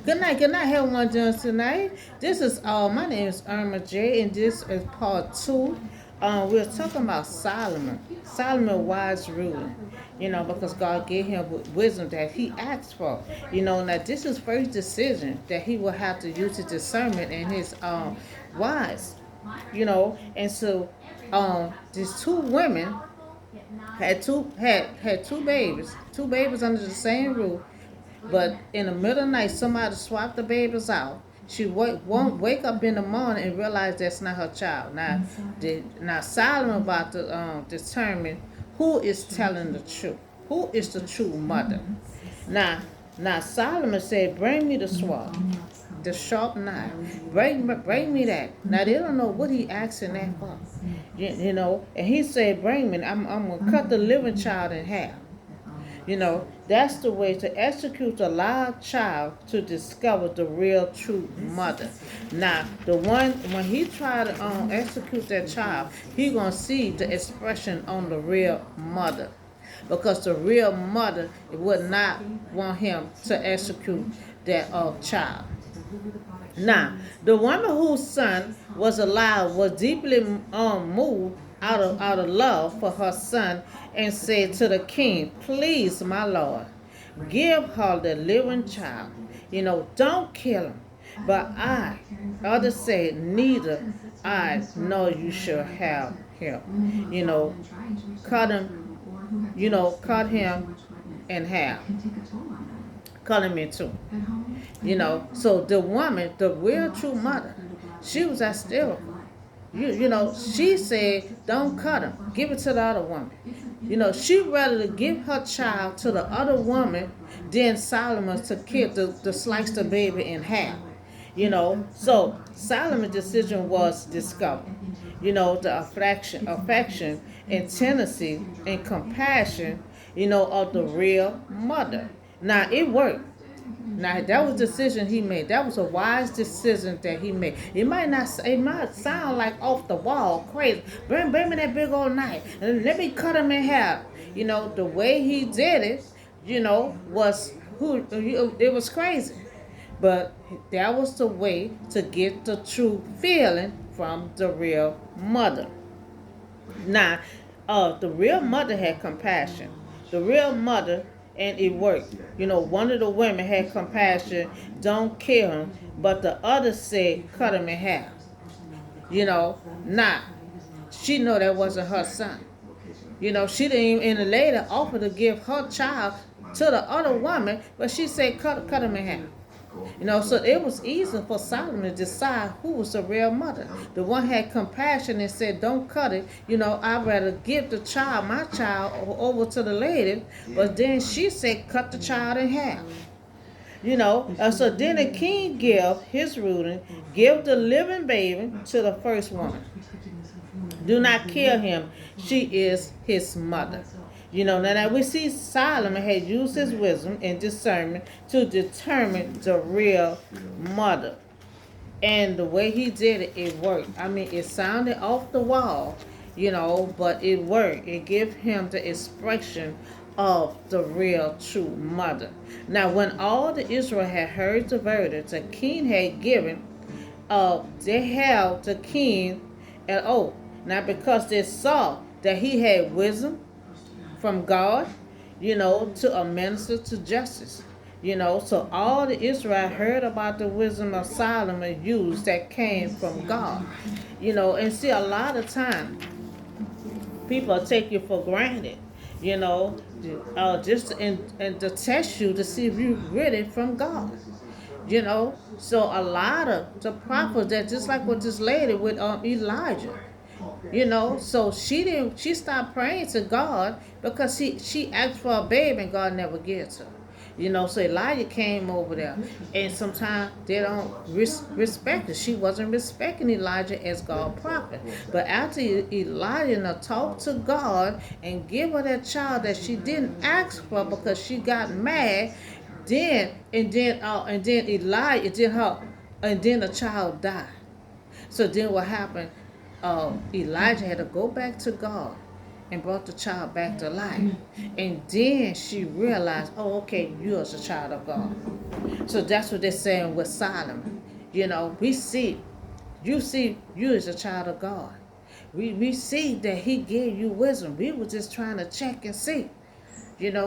Good night, everyone doing tonight. This is my name is Irma J, and this is part two. We're talking about Solomon. Solomon wise ruling. Because God gave him wisdom that he asked for. Now this is first decision that he will have to use his discernment and his wise. And so these two women had two babies under the same roof, but in the middle of the night, somebody swapped the babies out. She won't wake up in the morning and realize that's not her child. Now Solomon about to determine who is telling the truth. Who is the true mother? Now, now Solomon said, "Bring me the sword, the sharp knife. Bring me that." Now they don't know what he asking that for. And he said, "Bring me. I'm gonna cut the living child in half." That's the way to execute a live child to discover the real true mother. Now, the one when he tried to execute that child, he gonna see the expression on the real mother, because the real mother would not want him to execute that child. Now, the woman whose son was alive was deeply moved out of love for her son and said to the king, "Please, my lord, give her the living child. Don't kill him." But others said, "Neither I nor you shall have him." Cut him, cut him in half. Cut him in two. So the woman, the real true mother, she was hysterical. She said, "Don't cut him. Give it to the other woman." She rather to give her child to the other woman than Solomon to kill, to slice the baby in half. So Solomon's decision was discovered. The affection and tendency and compassion, of the real mother. Now it worked. Now that was a decision he made. That was a wise decision that he made. It might sound like off the wall, crazy. Bring me that big old knife and let me cut him in half. The way he did it, was it was crazy. But that was the way to get the true feeling from the real mother. Now, the real mother had compassion. The real mother, and it worked. One of the women had compassion, "Don't kill him," but the other said, "Cut him in half." Now she know that wasn't her son. She didn't even, and later offer to give her child to the other woman, but she said, cut him in half. So it was easy for Solomon to decide who was the real mother. The one had compassion and said, "Don't cut it. I'd rather give my child, over to the lady." But then she said, "Cut the child in half." So then the king gave his ruling, "Give the living baby to the first woman. Do not kill him. She is his mother." Now we see Solomon had used his wisdom and discernment to determine the real mother. And the way he did it, it worked. I mean, it sounded off the wall, but it worked. It gave him the expression of the real true mother. Now, when all the Israel had heard the verdict the king had given, they held the king at oath. Now, because they saw that he had wisdom from God, to administer to justice. So all the Israel heard about the wisdom of Solomon used that came from God. And see, a lot of time people take you for granted, just and to test you to see if you really from God. So a lot of the prophets that just like with this lady with Elijah. So she stopped praying to God because she asked for a baby and God never gave it to her. So Elijah came over there, and sometimes they don't respect her. She wasn't respecting Elijah as God's prophet. But after Elijah talked to God and give her that child that she didn't ask for because she got mad, then Elijah and then the child died. So then what happened? Elijah had to go back to God and brought the child back to life. And then she realized, oh, okay, you as a child of God. So that's what they're saying with Solomon. We see you as a child of God. We see that he gave you wisdom. We were just trying to check and see.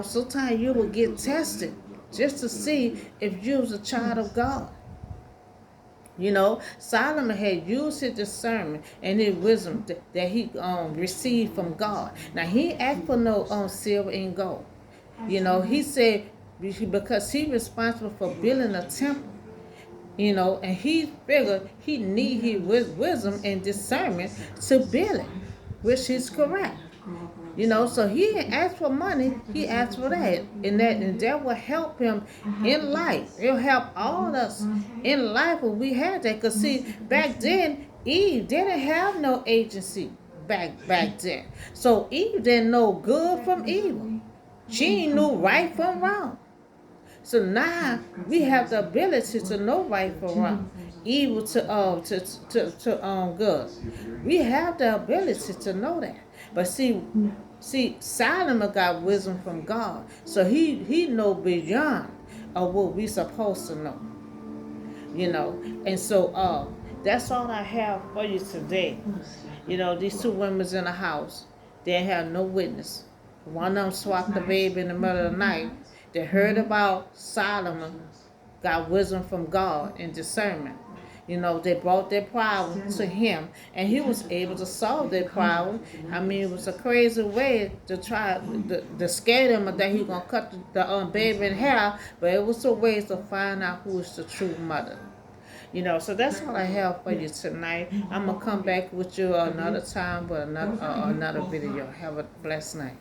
Sometimes you will get tested just to see if you was a child of God. Solomon had used his discernment and his wisdom that he received from God. Now he asked for no silver and gold. He said because he responsible for building a temple. And he figured he need his wisdom and discernment to build it, which is correct. So he didn't ask for money, he asked for that. And that will help him in life. It'll help all of us in life when we had that. Because see, back then, Eve didn't have no agency back then. So Eve didn't know good from evil. She knew right from wrong. So now we have the ability to know right from wrong, evil to good. We have the ability to know that. But see, Solomon got wisdom from God, so he know beyond of what we supposed to know. And so that's all I have for you today. These two women's in the house, they have no witness. One of them swapped the baby in the middle of the night. They heard about Solomon, got wisdom from God and discernment. They brought their problem to him, and he was able to solve their problem. I mean, it was a crazy way to try to scare them that he was going to cut the baby in half, but it was a way to find out who is the true mother. So that's all I have for you tonight. I'm going to come back with you another time with another video. Have a blessed night.